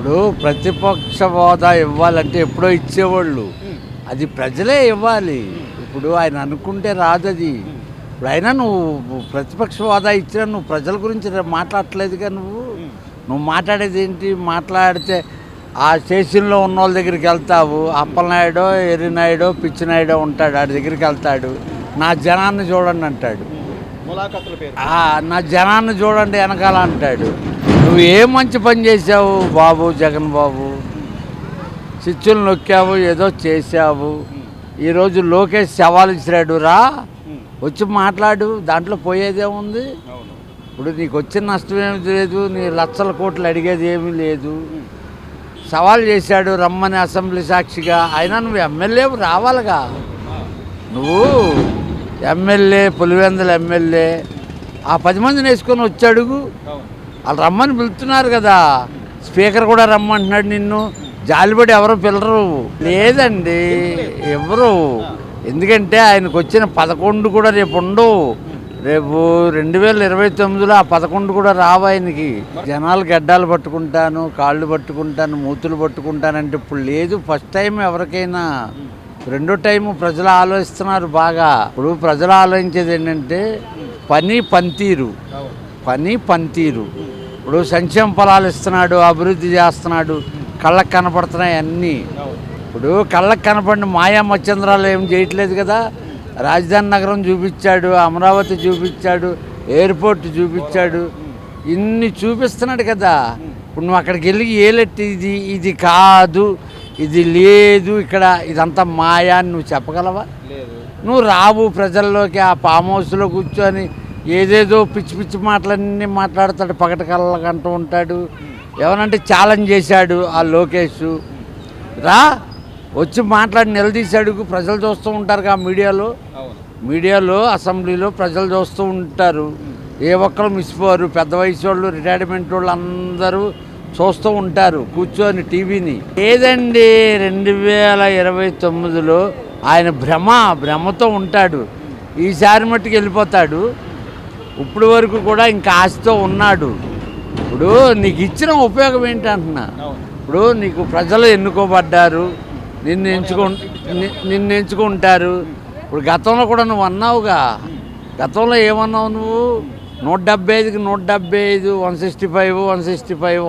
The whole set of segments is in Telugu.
ఇప్పుడు ప్రతిపక్ష హోదా ఇవ్వాలంటే ఎప్పుడో ఇచ్చేవాళ్ళు, అది ప్రజలే ఇవ్వాలి. ఇప్పుడు ఆయన అనుకుంటే రాదు అది. ఇప్పుడు అయినా నువ్వు ప్రతిపక్ష హోదా ఇచ్చినా నువ్వు ప్రజల గురించి మాట్లాడట్లేదుగా. నువ్వు మాట్లాడేది ఏంటి? మాట్లాడితే ఆ స్టేషన్లో ఉన్న వాళ్ళ దగ్గరికి వెళ్తావు, అప్పలనాయుడో ఎర్రినాయుడో పిచ్చినాయుడో ఉంటాడు, ఆడి దగ్గరికి వెళ్తాడు, నా జనాన్ని చూడండి అంటాడు, నా జనాన్ని చూడండి వెనకాల అంటాడు. నువ్వు ఏ మంచి పని చేసావు బాబు? జగన్ బాబు చిచ్చులు నొక్కావు, ఏదో చేసావు. ఈరోజు లోకేష్ సవాల్ ఇచ్చిరాడు, రా వచ్చి మాట్లాడు, దాంట్లో పోయేదేముంది? ఇప్పుడు నీకు వచ్చిన నష్టం ఏమి లేదు, నీ లక్షల కోట్లు అడిగేది ఏమీ లేదు. సవాల్ చేశాడు రమ్మని అసెంబ్లీ సాక్షిగా. అయినా నువ్వు ఎమ్మెల్యే రావాలిగా. నువ్వు ఎమ్మెల్యే, పులివెందుల ఎమ్మెల్యే, ఆ 10 మందిని వేసుకొని వచ్చి అడుగు. వాళ్ళు రమ్మని పిలుస్తున్నారు కదా, స్పీకర్ కూడా రమ్మంటున్నాడు నిన్ను. జాలిపడి ఎవరు పిల్లరు లేదండి, ఎవరు. ఎందుకంటే ఆయనకు వచ్చిన 11 కూడా రేపు ఉండవు. రేపు 2029లో ఆ 11 కూడా రావు ఆయనకి. జనాలు గడ్డాలు పట్టుకుంటాను, కాళ్ళు పట్టుకుంటాను, మూతులు పట్టుకుంటానంటే ఇప్పుడు లేదు. ఫస్ట్ టైం ఎవరికైనా. రెండో టైము ప్రజలు ఆలోచిస్తున్నారు బాగా. ఇప్పుడు ప్రజలు ఆలోచించేది ఏంటంటే పని పనితీరు. ఇప్పుడు సంక్షేమ ఫలాలు ఇస్తున్నాడు, అభివృద్ధి చేస్తున్నాడు, కళ్ళకు కనపడుతున్నాయి అన్నీ. ఇప్పుడు కళ్ళకు కనపడిన మాయా మత్స్యంద్రాలు ఏం చేయట్లేదు కదా. రాజధాని నగరం చూపించాడు, అమరావతి చూపించాడు, ఎయిర్పోర్ట్ చూపించాడు, ఇన్ని చూపిస్తున్నాడు కదా. ఇప్పుడు నువ్వు అక్కడికి వెళ్ళి ఏలెట్టి ఇది కాదు, ఇది లేదు, ఇక్కడ ఇదంతా మాయా అని నువ్వు చెప్పగలవా? నువ్వు రావు ప్రజల్లోకి. ఆ ఫామ్ హౌస్లో కూర్చొని ఏదేదో పిచ్చి పిచ్చి మాటలన్నీ మాట్లాడతాడు, పగట కళ్ళకు అంటూ ఉంటాడు. ఎవరంటే ఛాలెంజ్ చేశాడు ఆ లోకేష్, రా వచ్చి మాట్లాడి నిలదీశాడు. ప్రజలు చూస్తూ ఉంటారుగా మీడియాలో అసెంబ్లీలో ప్రజలు చూస్తూ ఉంటారు. ఏ ఒక్కరు మిస్పోరు. పెద్ద వయసు వాళ్ళు, రిటైర్మెంట్ వాళ్ళు అందరూ చూస్తూ ఉంటారు కూర్చొని టీవీని. లేదండి, 2029లో ఆయన భ్రమతో ఉంటాడు. ఈసారి మట్టుకు వెళ్ళిపోతాడు. ఇప్పుడు వరకు కూడా ఇంకా ఆశతో ఉన్నాడు. ఇప్పుడు నీకు ఇచ్చిన ఉపయోగం ఏంటి అంటున్నా. ఇప్పుడు నీకు ప్రజలు ఎన్నుకోబడ్డారు, నిన్ను ఎంచుకుంటారు. ఇప్పుడు గతంలో కూడా నువ్వు అన్నావుగా. గతంలో ఏమన్నావు నువ్వు? 175కి 175, 165,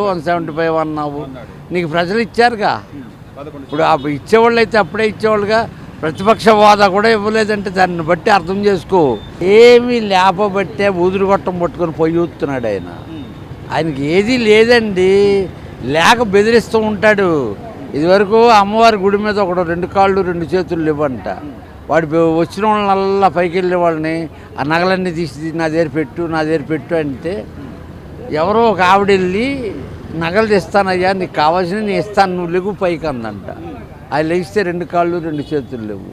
175 అన్నావు. నీకు ప్రజలు ఇచ్చారుగా. ఇప్పుడు ఇచ్చేవాళ్ళు అయితే అప్పుడే ఇచ్చేవాళ్ళుగా. ప్రతిపక్ష హోదా కూడా ఇవ్వలేదంటే దాన్ని బట్టి అర్థం చేసుకో. ఏమీ లేపబట్టే ఊదురు గొట్టం పట్టుకొని పొయ్యూతున్నాడు ఆయన. ఆయనకి ఏదీ లేదండి, లేక బెదిరిస్తూ ఉంటాడు. ఇదివరకు అమ్మవారి గుడి మీద ఒకడు 2 కాళ్ళు 2 చేతులు ఇవ్వంట. వాడు వచ్చిన వాళ్ళనల్లా పైకి వెళ్ళే వాళ్ళని ఆ నగలన్నీ తీసి నా దగ్గర పెట్టు అంటే, ఎవరో ఒక ఆవిడ వెళ్ళి నగలు తెస్తానయ్యా, నీకు కావాల్సిన నేను ఇస్తాను, నువ్వు లేవు పైకి అందంట. అది లేస్తే 2 కాళ్ళు 2 చేతులు లేవు.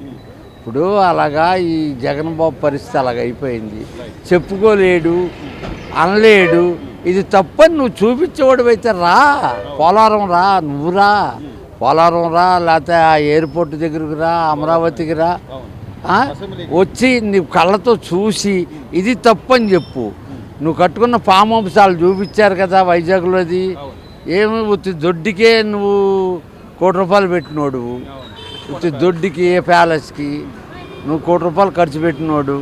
ఇప్పుడు అలాగా ఈ జగన్ బాబు పరిస్థితి అలాగ అయిపోయింది. చెప్పుకోలేడు, అనలేడు. ఇది తప్పని నువ్వు చూపించేవాడు అయితే రా, పోలవరం రా, నువ్వు రా, పోలవరం రా, లేకపోతే ఆ ఎయిర్పోర్ట్ దగ్గరికి రా, అమరావతికి రా, వచ్చి నీ కళ్ళతో చూసి ఇది తప్పని చెప్పు. నువ్వు కట్టుకున్న ఫామ్ హౌసాలు చూపించారు కదా వైజాగ్లోది. ఏమి దొడ్డికే నువ్వు ₹1 కోటి పెట్టినోడు, దొడ్డికి ప్యాలెస్కి నువ్వు ₹1 కోటి ఖర్చు పెట్టినోడు.